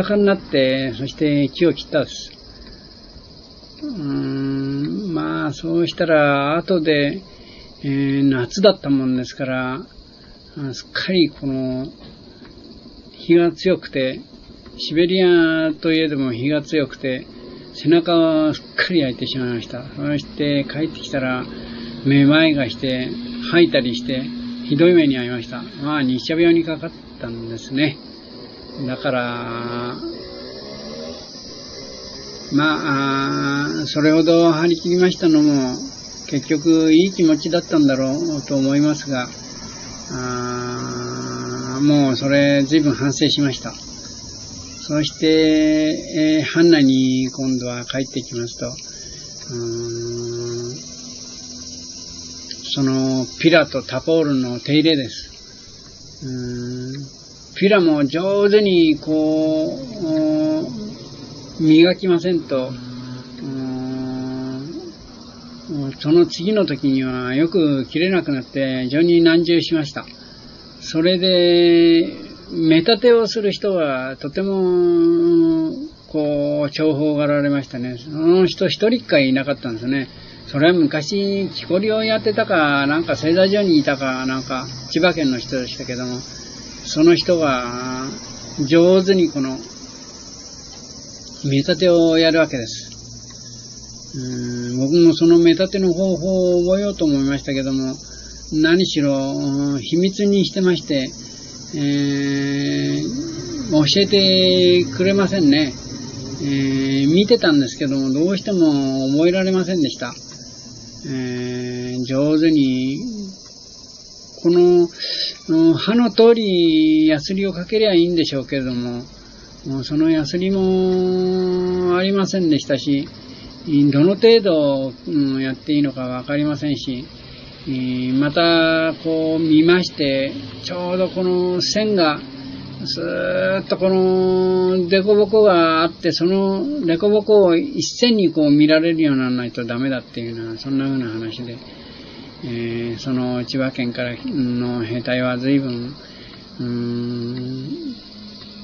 裸になって、そして木を切ったです。まあそうしたら後で、夏だったもんですから、すっかりこの日が強くて、シベリアといえども日が強くて、背中はすっかり焼いてしまいました。そして帰ってきたらめまいがして吐いたりしてひどい目に遭いました。まあ日射病にかかったんですね。だからまあそれほど張り切りましたのも結局いい気持ちだったんだろうと思いますが、もうそれ随分反省しました。そして、ハンナに今度は帰ってきますと、そのピラとタポールの手入れです。ピラも上手にこう磨きませんと、その次の時にはよく切れなくなって非常に難渋しました。それで目立てをする人はとてもこう重宝がられましたね。その人一人っかいいなかったんですね。それは昔木こりをやってたかなんか製材所にいたかなんか千葉県の人でしたけども、その人が上手にこの目立てをやるわけです。僕もその目立ての方法を覚えようと思いましたけども、何しろ秘密にしてまして、教えてくれませんね。見てたんですけどもどうしても覚えられませんでした。上手にこの刃の通りヤスリをかけりゃいいんでしょうけれども、そのヤスリもありませんでしたし、どの程度やっていいのか分かりませんし、またこう見ましてちょうどこの線がずーっとこの凸凹があって、その凸凹を一線にこう見られるようにならないとダメだっていうようなそんな風な話で、その千葉県からの兵隊は随分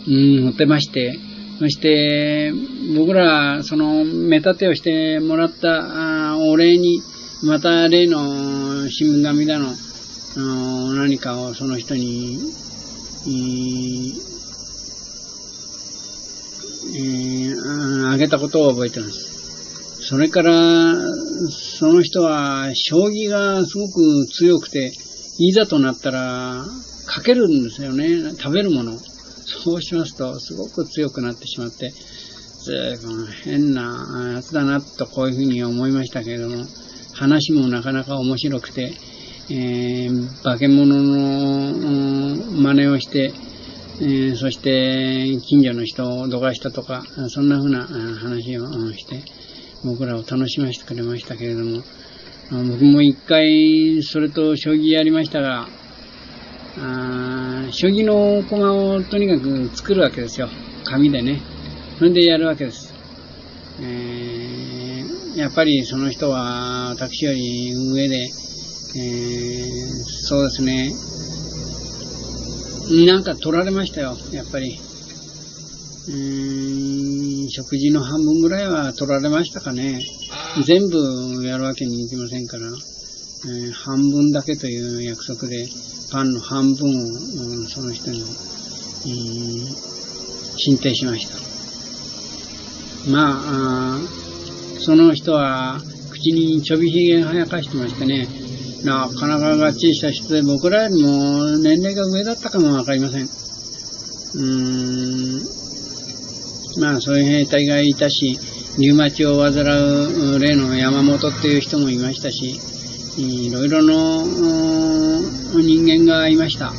持ってまして、そして僕らその目立てをしてもらったお礼にまた例の新聞紙だの何かをその人にあげたことを覚えています。それからその人は将棋がすごく強くて、いざとなったらかけるんですよね、食べるもの。そうしますとすごく強くなってしまって、ずいぶん変なやつだなとこういうふうに思いましたけれども、話もなかなか面白くて、化け物の真似をして、そして近所の人をどかしたとか、そんなふうな話をして僕らを楽しませてくれましたけれども、僕も一回それと将棋やりましたが、将棋の駒をとにかく作るわけですよ、紙でね。それでやるわけです。やっぱりその人は私より上で、そうですね、なんか取られましたよ、やっぱり。食事の半分ぐらいは取られましたかね。全部やるわけにいきませんから、半分だけという約束でパンの半分を、その人に、進呈しました。まあその人は口にちょびひげ生やかしてましてね、なかなかがっちりした人で、僕らよりも年齢が上だったかもわかりません。まあそういう兵隊がいたし、リウマチを患う例の山本っていう人もいましたし、いろいろの人間がいました。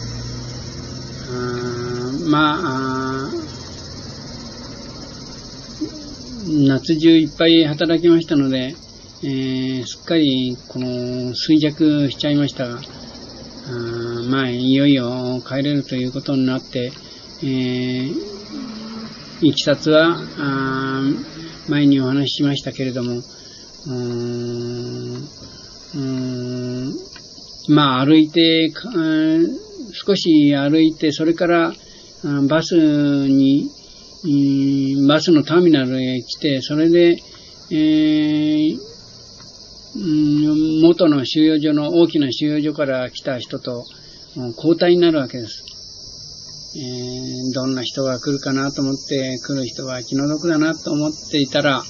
夏中いっぱい働きましたので、すっかりこの衰弱しちゃいましたが、いよいよ帰れるということになって、いきさつは前にお話ししましたけれども、歩いて、少し歩いて、それからバスにバスのターミナルへ来て、それで、元の収容所の大きな収容所から来た人と交代になるわけです。どんな人が来るかなと思って、来る人は気の毒だなと思っていたら、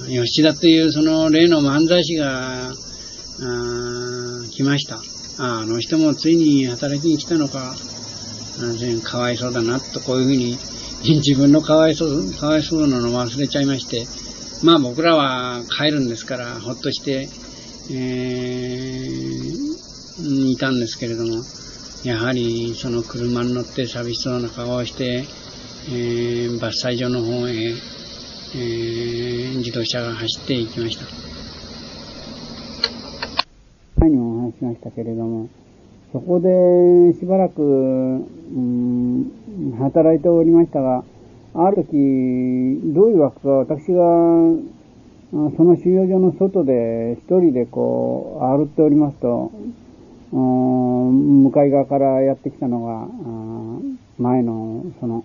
吉田というその例の漫才師が来ました。あの人もついに働きに来たのか、かわいそうだなと、こういうふうに自分のかわいそうなのを忘れちゃいまして、まあ僕らは帰るんですからほっとして、いたんですけれども、やはりその車に乗って寂しそうな顔をして、伐採場の方へ、自動車が走っていきました。前にもお話しましたけれども、そこでしばらく、働いておりましたが、ある時どういうわけか私がその収容所の外で一人でこう歩っておりますと、向かい側からやってきたのが前のその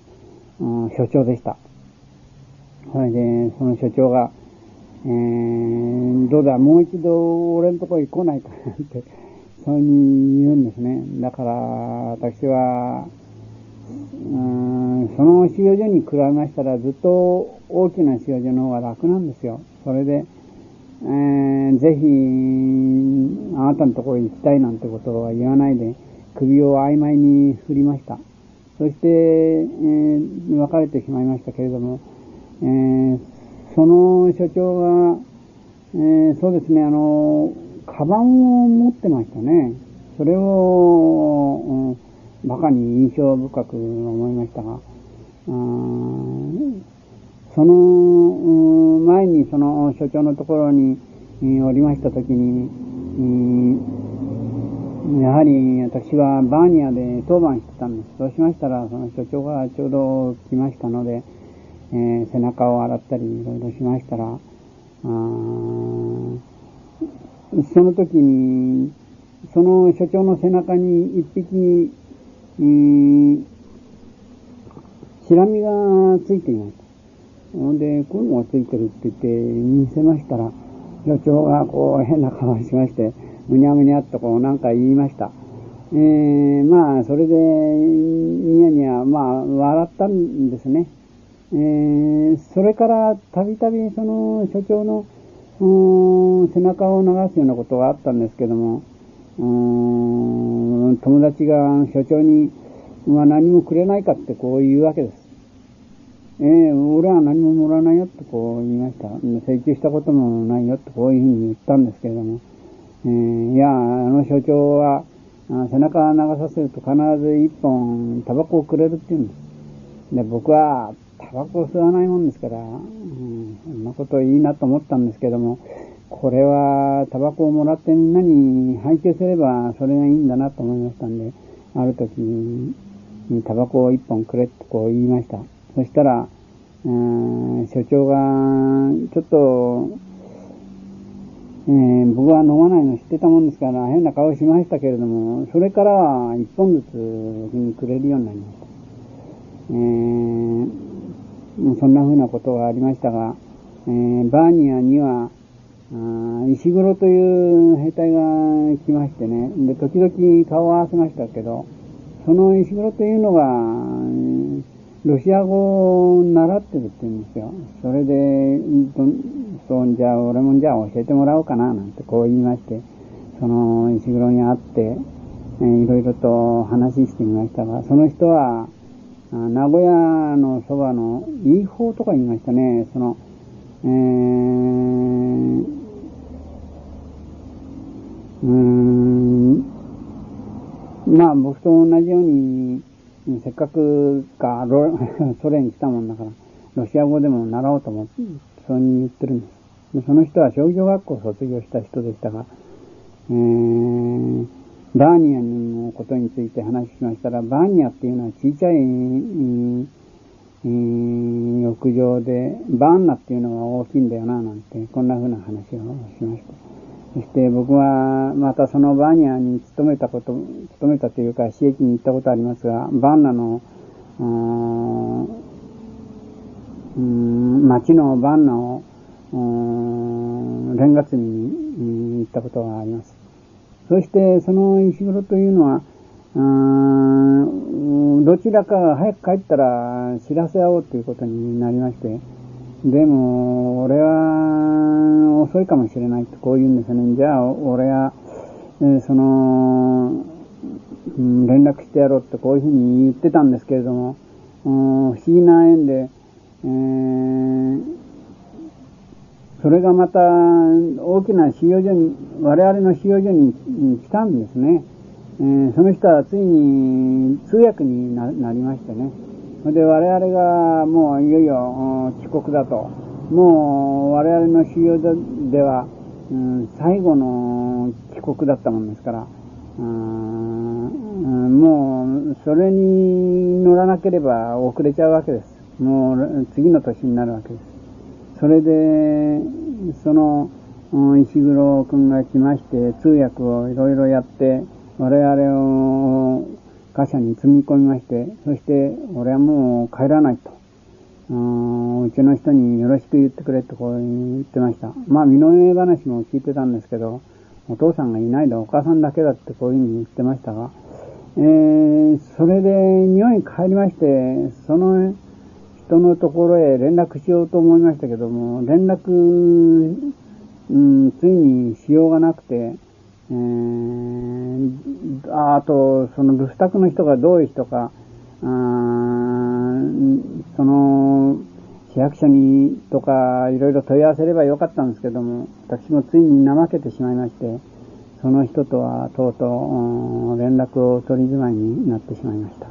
所長でした。それでその所長が、どうだもう一度俺のところに来ないかってそういうふうに言うんですね。だから私はその収容所に比べましたらずっと大きな収容所の方が楽なんですよ。それで、ぜひあなたのところに行きたいなんてことは言わないで首を曖昧に振りました。そして、別れてしまいましたけれども、その所長が、そうですね、カバンを持ってましたね。それを、バカに印象深く思いましたが、その前にその所長のところにおりましたときに、やはり私はバーニアで当番してたんです。そうしましたらその所長がちょうど来ましたので、背中を洗ったりいろいろしましたら、その時にその所長の背中に一匹シラミがついていました。で、こういうのがついてるって言って見せましたら、所長がこう変な顔をしまして、むにゃむにゃっとこうなんか言いました。まあそれでニヤニヤ笑ったんですね。それからたびたびその所長の背中を流すようなことがあったんですけども、友達が所長に、何もくれないかってこう言うわけです。俺は何ももらわないよってこう言いました。請求したこともないよってこういうふうに言ったんですけれども、いや、所長は背中流させると必ず一本タバコをくれるって言うんです。で、僕はタバコを吸わないもんですから、そんなこといいなと思ったんですけども、これはタバコをもらってみんなに配給すればそれがいいんだなと思いましたんで、ある時にタバコを一本くれってこう言いました。そしたら、所長がちょっと、僕は飲まないの知ってたもんですから変な顔しましたけれども、それからは一本ずつにくれるようになりました。そんな風なことがありましたが、バーニアには石黒という兵隊が来ましてね、で時々顔を合わせましたけど、その石黒というのがロシア語を習ってるって言うんですよ。それでじゃあ俺もじゃあ教えてもらおうかななんてこう言いまして、その石黒に会っていろいろと話してみましたが、その人は名古屋のそばのイーホーとか言いましたね。その僕と同じようにせっかくかソ連に来たもんだからロシア語でも習おうと思ってそうに言ってるんです。でその人は商業学校を卒業した人でしたが、バーニアのことについて話しましたら、バーニアっていうのは小さい浴場でバーンナっていうのが大きいんだよななんてこんな風な話をしました。そして僕はまたそのバーニアに勤めたというか市駅に行ったことありますが、バーンナの町の晩菜をレンガ積みに行ったことがあります。そしてその石黒というのはどちらかが早く帰ったら知らせ合おうということになりまして、でも俺は遅いかもしれないとこう言うんですね。じゃあ俺は連絡してやろうってこういうふうに言ってたんですけれども、不思議な縁で、それがまた大きな収容所に、我々の収容所に来たんですね。その人はついに通訳になりましてね。それで我々がもういよいよ帰国だと。もう我々の収容所では、最後の帰国だったもんですから、もうそれに乗らなければ遅れちゃうわけです。もう次の年になるわけです。それでその石黒くんが来まして通訳をいろいろやって我々を貨車に積み込みまして、そして俺はもう帰らないと、うちの人によろしく言ってくれとこう言ってました。まあ身の上話も聞いてたんですけど、お父さんがいないでお母さんだけだってこういうふうに言ってましたが、それで日本に帰りまして、その人のところへ連絡しようと思いましたけども、連絡、ついにしようがなくて、あとその留守宅の人がどういう人か、その市役所にとかいろいろ問い合わせればよかったんですけども、私もついに怠けてしまいまして、その人とはとうとう連絡を取りづまいになってしまいました。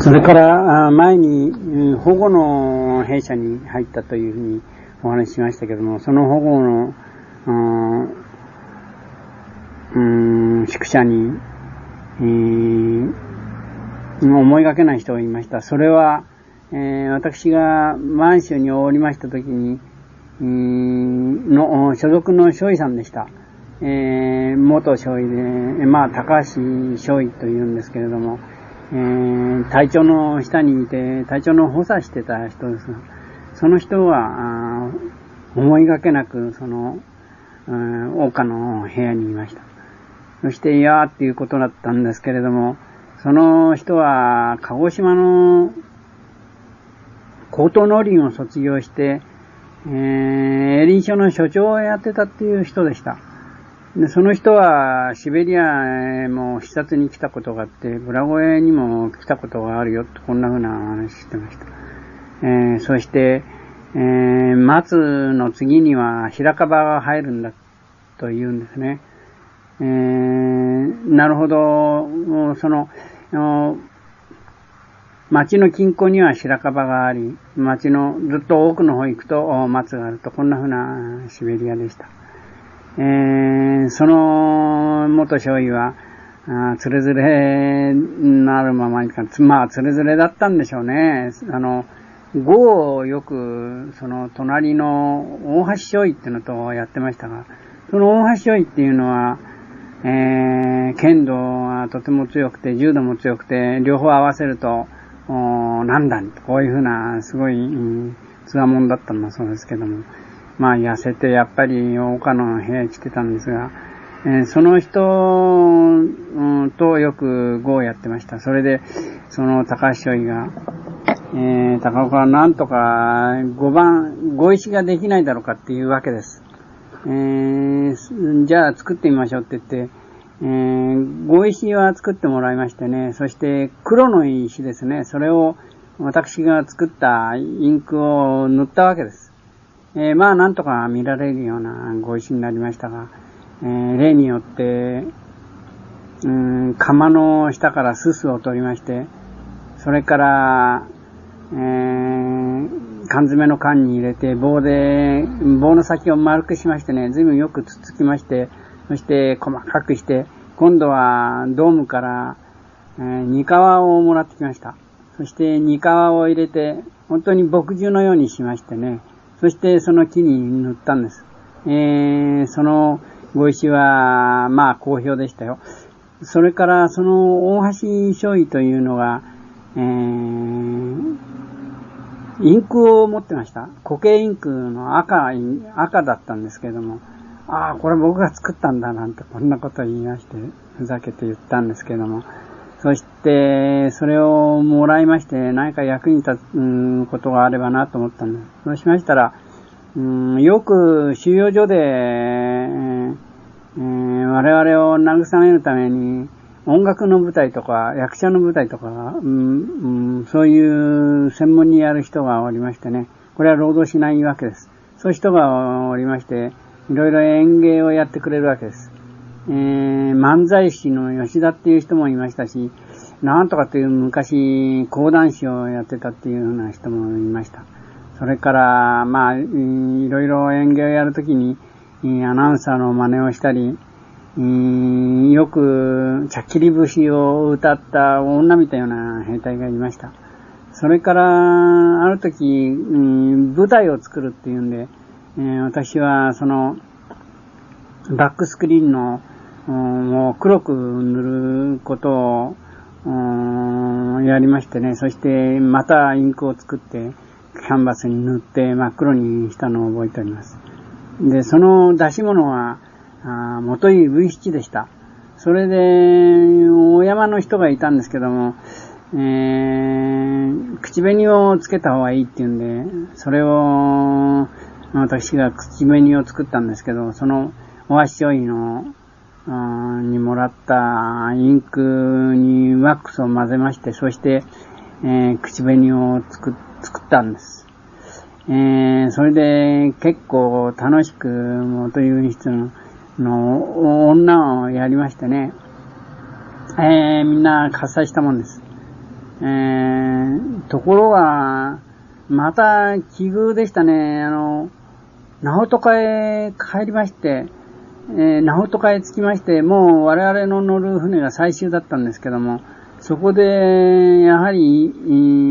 それから前に保護の弊社に入ったというふうにお話ししましたけども、その保護の宿舎に、思いがけない人がいました。それは、私が満州におりました時にの所属の少尉さんでした。元少尉で、高橋少尉というんですけれども、隊長の下にいて隊長の補佐してた人です。その人は思いがけなくその岡の部屋にいました。そしていやーっていうことだったんですけれども、その人は鹿児島の高等農林を卒業して営林署の所長をやってたっていう人でした。でその人はシベリアへも視察に来たことがあって、ブラゴエにも来たことがあるよと、こんな風な話してました。そして、松の次には白樺が生えるんだと言うんですね。なるほど。その町の近郊には白樺があり、町のずっと奥の方行くと松があると、こんな風なシベリアでした。その元少尉はつれづれなるままにか、つれづれだったんでしょうね。碁をよくその隣の大橋少尉っていうのとやってましたが、その大橋少尉っていうのは、剣道がとても強くて柔道も強くて、両方合わせるとなんだこういうふうなすごいつわもんだったんだそうですけども、痩せてやっぱり岡の部屋に来てたんですが、その人、とよく碁をやってました。それでその高橋少尉が、高岡はなんとか碁石ができないだろうかっていうわけです。じゃあ作ってみましょうって言って、碁石は作ってもらいましてね。そして黒の石ですね、それを私が作ったインクを塗ったわけです。なんとか見られるような碁石になりましたが、例によって釜の下からすすを取りまして、それから缶詰の缶に入れて棒の先を丸くしましてね、随分よくつつきまして、そして細かくして、今度はドームから煮皮をもらってきました。そして煮皮を入れて本当に墨汁のようにしましてね、そしてその木に塗ったんです。その碁石は好評でしたよ。それからその大橋少尉というのが、インクを持ってました。固形インクの赤だったんですけれども、これ僕が作ったんだなんてこんなことを言いまして、ふざけて言ったんですけれども、そして、それをもらいまして、何か役に立つことがあればなと思ったんです。そうしましたら、よく収容所で、我々を慰めるために、音楽の舞台とか、役者の舞台とか、そういう専門にやる人がおりましてね、これは労働しないわけです。そういう人がおりまして、いろいろ演芸をやってくれるわけです。漫才師の吉田っていう人もいましたし、なんとかという昔講談師をやってたっていうような人もいました。それから、いろいろ演芸をやるときに、アナウンサーの真似をしたり、よく、ちゃっきり節を歌った女みたいな兵隊がいました。それから、ある時、舞台を作るっていうんで、私はその、バックスクリーンの、もう黒く塗ることを、やりましてね、そしてまたインクを作って、キャンバスに塗って真っ黒にしたのを覚えております。で、その出し物は、元井文七でした。それで、お山の人がいたんですけども、口紅をつけた方がいいって言うんで、それを、私が口紅を作ったんですけど、その、お足商品の、にもらったインクにワックスを混ぜまして、そして、口紅を作ったんです。それで結構楽しく元井文七の女をやりましてね、みんな喝采したもんです。ところが、また奇遇でしたね。ナホトカへ帰りまして、ナホトカへ着きまして、もう我々の乗る船が最終だったんですけども、そこで、やはり、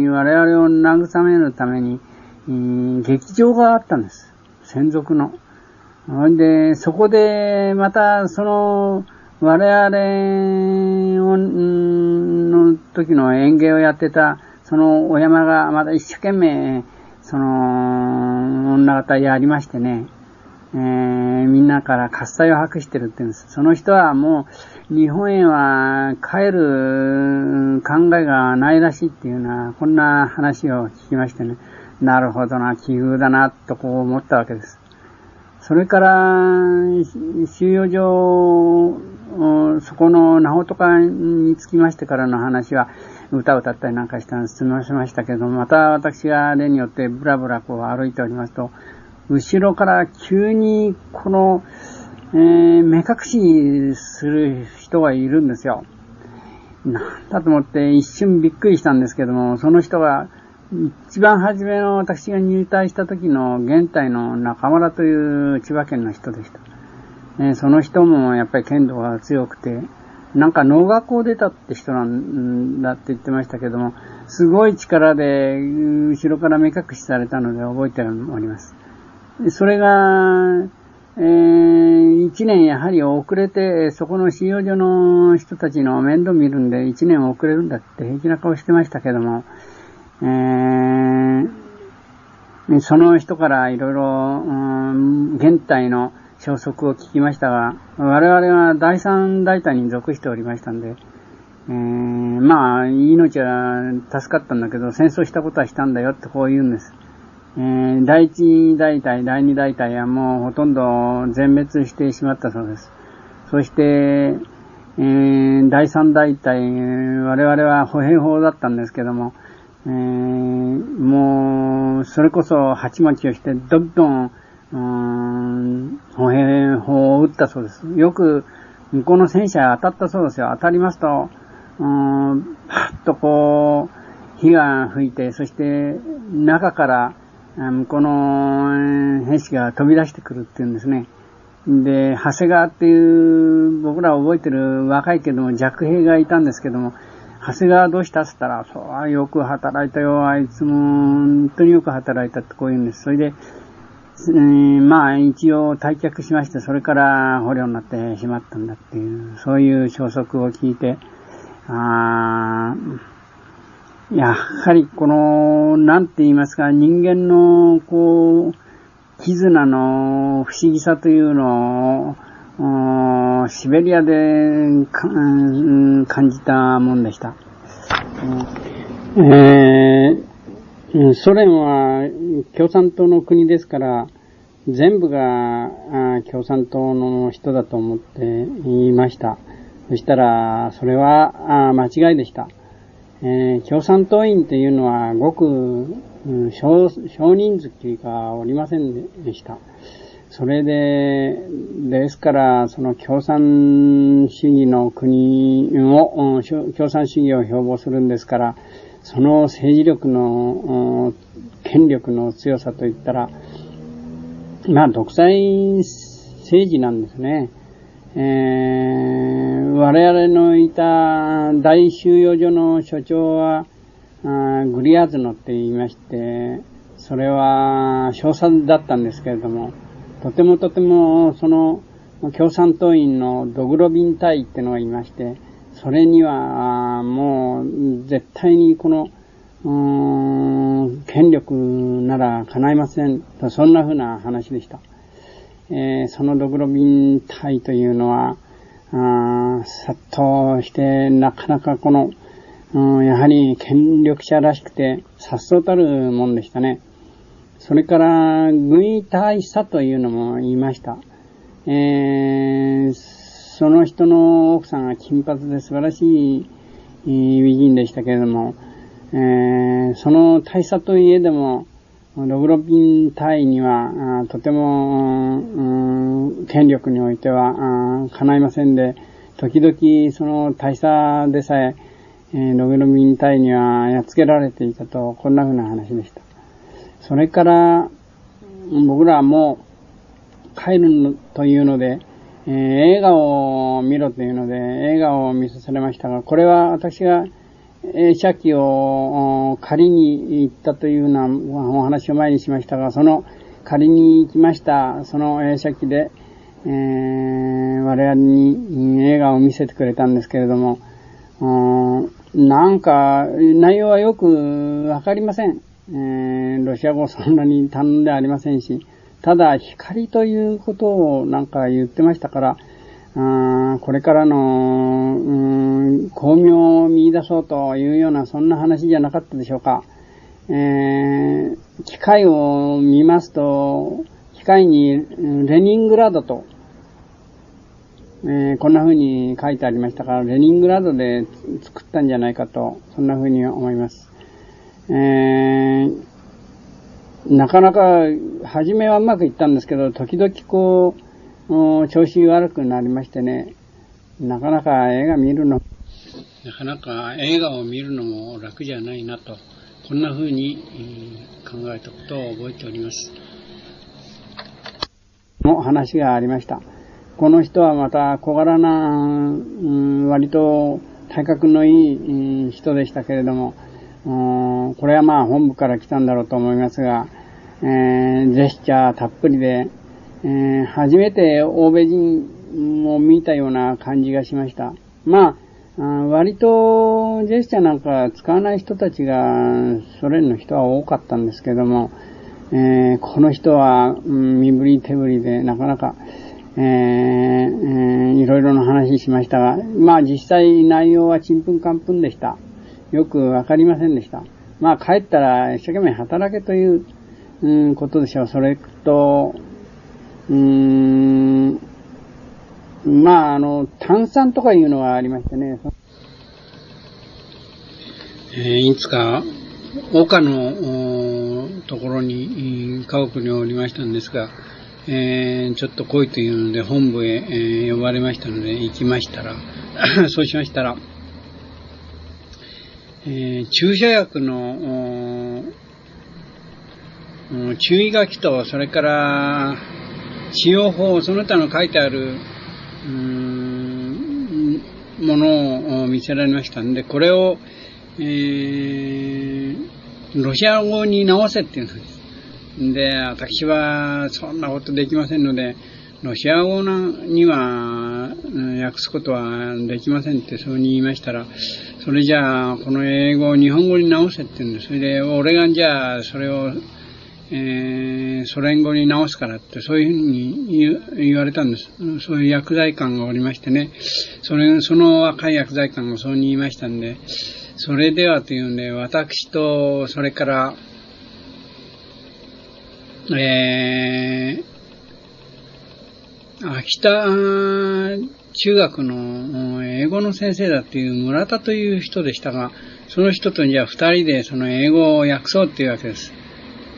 我々を慰めるために、劇場があったんです。専属の。で、そこで、また、その、我々の時の演芸をやってた、そのお山がまた一生懸命、その、女方やりましてね、みんなから喝采を博してるって言うんです。その人はもう、日本へは帰る考えがないらしいっていうような、こんな話を聞きましてね、なるほどな、奇遇だな、とこう思ったわけです。それから、収容所、そこのナホトカに着きましてからの話は、歌を歌ったりなんかしたのを進めましたけど、また私が例によってブラブラこう歩いておりますと、後ろから急にこの、目隠しする人がいるんですよ。なんだと思って一瞬びっくりしたんですけども、その人が一番初めの私が入隊した時の現隊の中村という千葉県の人でした。その人もやっぱり剣道が強くて、なんか農学校出たって人なんだって言ってましたけども、すごい力で後ろから目隠しされたので覚えております。それが、1年やはり遅れて、そこの収容所の人たちの面倒見るんで1年遅れるんだって平気な顔してましたけども、その人からいろいろ現隊の消息を聞きましたが、我々は第3大隊に属しておりましたんで、命は助かったんだけど、戦争したことはしたんだよってこう言うんです。第1大隊、第2大隊はもうほとんど全滅してしまったそうです。そして、第3大隊、我々は歩兵砲だったんですけども、もう、それこそ鉢巻きをして、どんどん、歩兵砲を撃ったそうです。よく、向こうの戦車当たったそうですよ。当たりますと、パッとこう、火が吹いて、そして中から、向こうの兵士が飛び出してくるっていうんですね。で、長谷川っていう僕ら覚えてる若いけども弱兵がいたんですけども、長谷川どうしたって言ったら、そうよく働いたよ、あいつも本当によく働いたってこう言うんです。それで、一応退却しまして、それから捕虜になってしまったんだっていう、そういう消息を聞いて、やはりなんて言いますか、人間の絆の不思議さというのを、シベリアで感じたもんでした。ソ連は共産党の国ですから、全部が共産党の人だと思っていました。そしたら、それは間違いでした。共産党員というのはごく少人数しかおりませんでした。それですから、その共産主義の国を、共産主義を標榜するんですから、その政治力の、権力の強さといったら、独裁政治なんですね。我々のいた大収容所の所長は、グリアズノって言いまして、それは少佐だったんですけれども、とてもその共産党員のドグロビン隊ってのがいまして、それにはもう絶対に権力なら叶いませんと、そんな風な話でした。そのドグロビン隊というのは殺到してなかなかやはり権力者らしくて颯爽たるもんでしたね。それから軍医大佐というのも言いました。その人の奥さんが金髪で素晴らしい美人でしたけれども、その大佐といえどもドグロビン隊にはとても権力においては叶いませんで、時々その大佐でさえドグロビン隊にはやっつけられていたと、こんな風な話でした。それから僕らはもう帰るというので、映画を見ろというので映画を見させられましたが、これは私が映写機を借りに行ったというようなお話を前にしましたが、その借りに行きましたその映写機で、我々に映画を見せてくれたんですけれども、なんか内容はよくわかりません。ロシア語そんなに頼んでありませんし、ただ光ということをなんか言ってましたから、これからの巧妙を見出そうというようなそんな話じゃなかったでしょうか。機械を見ますと、機械にレニングラードと、こんな風に書いてありましたから、レニングラードで作ったんじゃないかと、そんな風に思います。なかなか初めはうまくいったんですけど、時々調子悪くなりましてね、なかなか映画を見るのも楽じゃないなと、こんな風に考えたことを覚えております。の話がありました。この人はまた小柄な、割と体格のいい人でしたけれども、これは本部から来たんだろうと思いますが、ジェスチャーたっぷりで、初めて欧米人を見たような感じがしました。割とジェスチャーなんか使わない人たちがソ連の人は多かったんですけども、この人は身振り手振りでなかなか、いろいろな話しましたが、実際内容はちんぷんかんぷんでした。よくわかりませんでした。帰ったら一生懸命働けという、ことでしょう。それと、炭酸とかいうのがありましてね。いつか岡のところに家屋におりましたんですが、ちょっと来いというので本部へ、呼ばれましたので行きましたらそうしましたら、注射薬の注意書きと、それから使用法、その他の書いてあるものを見せられましたんで、これを、ロシア語に直せっていうんです。で、私はそんなことできませんので、ロシア語には訳すことはできませんってそうに言いましたら、それじゃあこの英語を日本語に直せって言うんです。それで俺がじゃあそれを、ソ連語に直すからってそういうふうに言われたんです。そういう薬剤官がおりましてね、その若い薬剤官がそうに言いましたんで、それではというんで、私とそれから秋田中学の英語の先生だっていう村田という人でしたが、その人とじゃあ二人でその英語を訳そうっていうわけです。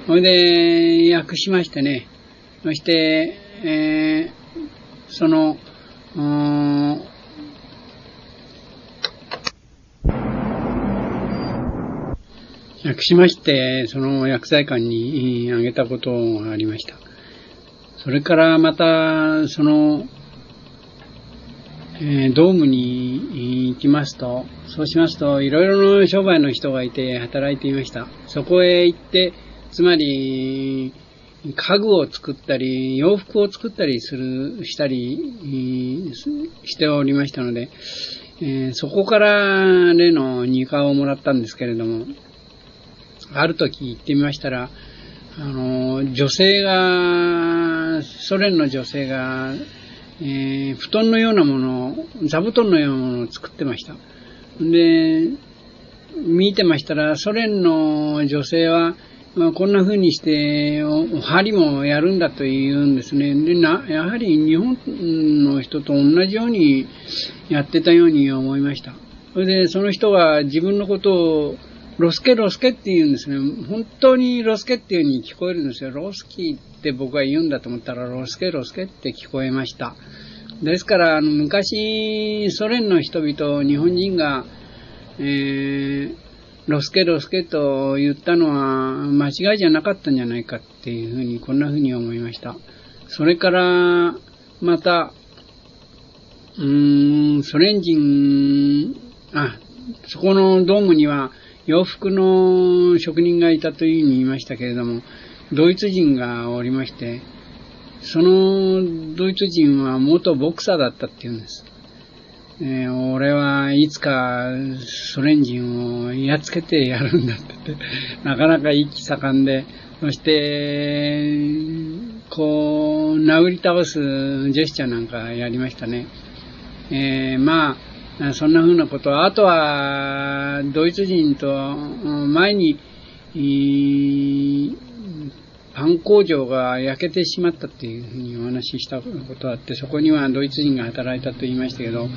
それで訳しましてね、そして、その訳しまして、その薬剤官にあげたことがありました。それからまた、その、ドームに行きますと、そうしますと、いろいろな商売の人がいて働いていました。そこへ行って、つまり、家具を作ったり、洋服を作ったりしたりしておりましたので、そこから例の2課をもらったんですけれども、ある時行ってみましたら、女性が、ソ連の女性が、布団のようなもの、座布団のようなものを作ってました。で、見てましたら、ソ連の女性は、こんな風にして、お針もやるんだと言うんですね。で、やはり日本の人と同じようにやってたように思いました。それで、その人が自分のことを、ロスケって言うんですね。本当にロスケっていう風に聞こえるんですよ。ロスキーって僕は言うんだと思ったら、ロスケって聞こえました。ですから、昔、ソ連の人々、日本人が、ロスケと言ったのは間違いじゃなかったんじゃないかっていうふうに、こんなふうに思いました。それから、また、ソ連人、そこのドームには洋服の職人がいたというふうに言いましたけれども、ドイツ人がおりまして、そのドイツ人は元ボクサーだったっていうんです。俺はいつかソ連人をやっつけてやるんだって言って、なかなか一気盛んで、そして、こう、殴り倒すジェスチャーなんかやりましたね。そんな風なこと。あとは、ドイツ人と前に、パン工場が焼けてしまったっていうふうにお話ししたことがあって、そこにはドイツ人が働いたと言いましたけど、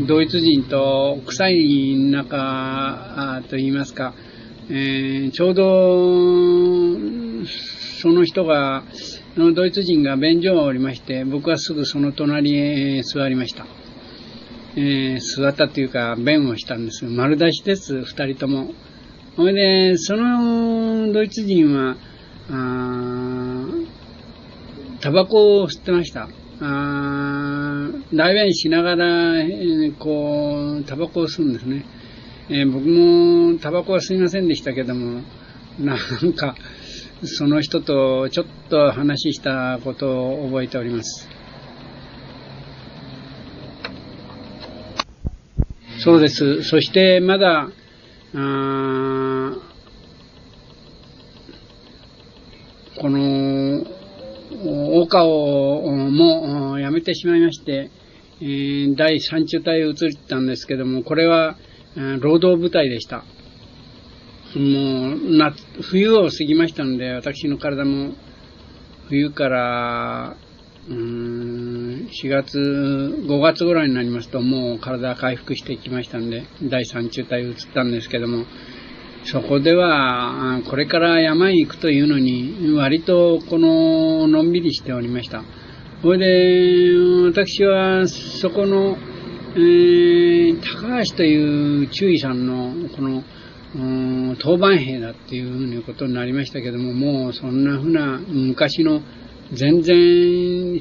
ドイツ人と臭い仲と言いますか、ちょうどその人が、ドイツ人が便所がおりまして、僕はすぐその隣へ座りました。座ったというか、便をしたんです。丸出しです、二人とも。それで、そのドイツ人は、タバコを吸ってました。大便しながら、タバコを吸うんですね。僕もタバコは吸いませんでしたけども、なんか、その人とちょっと話したことを覚えております。そうです。そしてまだ、この岡をもうやめてしまいまして、第3中隊へ移ったんですけども、これは労働部隊でした。もう冬を過ぎましたので、私の体も冬から5月ぐらいになりますと、もう体が回復してきましたので、第3中隊へ移ったんですけども、そこではこれから山へ行くというのに割とのんびりしておりました。それで私はそこの、高橋という中尉さんの当番兵だっていうふうなことになりましたけども、もうそんなふうな昔の全然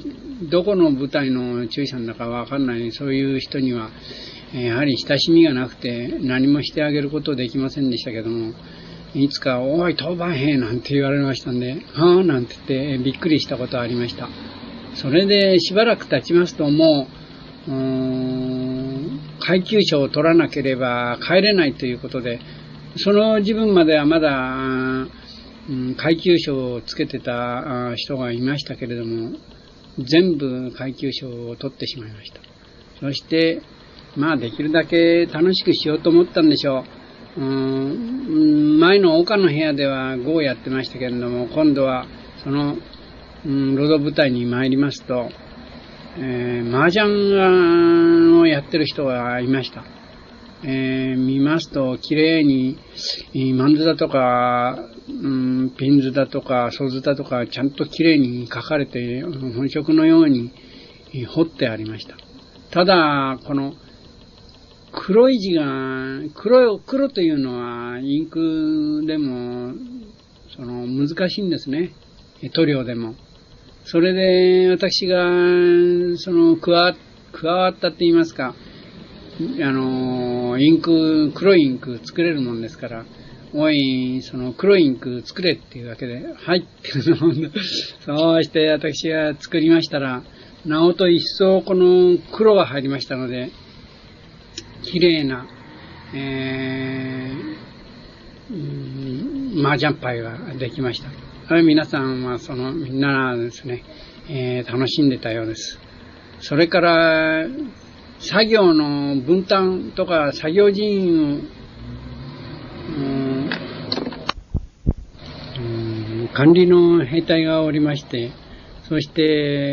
どこの部隊の中尉さんだかわかんないそういう人にはやはり親しみがなくて何もしてあげることできませんでしたけども、いつかおい当番兵なんて言われましたんで、はぁなんて言ってびっくりしたことがありました。それでしばらく経ちますともう、階級賞を取らなければ帰れないということで、その自分まではまだ、階級賞をつけてた人がいましたけれども、全部階級賞を取ってしまいました。そして、できるだけ楽しくしようと思ったんでしょう。前の岡の部屋では碁をやってましたけれども、今度はその、ロド舞台に参りますと、麻雀をやってる人がいました。見ますと綺麗にマンズだとか、ピンズだとかソズだとかちゃんと綺麗に書かれて本色のように彫ってありました。ただこの黒い字が黒というのはインクでも難しいんですね。塗料でも。それで私が加わったって言いますか、黒いインク作れるもんですから、おい、黒いインク作れっていうわけで、はいっていうのを、そうして私が作りましたら、なおと一層この黒が入りましたので、綺麗な、麻雀牌ができました。皆さんはみんなですね、楽しんでたようです。それから、作業の分担とか作業人員を、管理の兵隊がおりまして、そして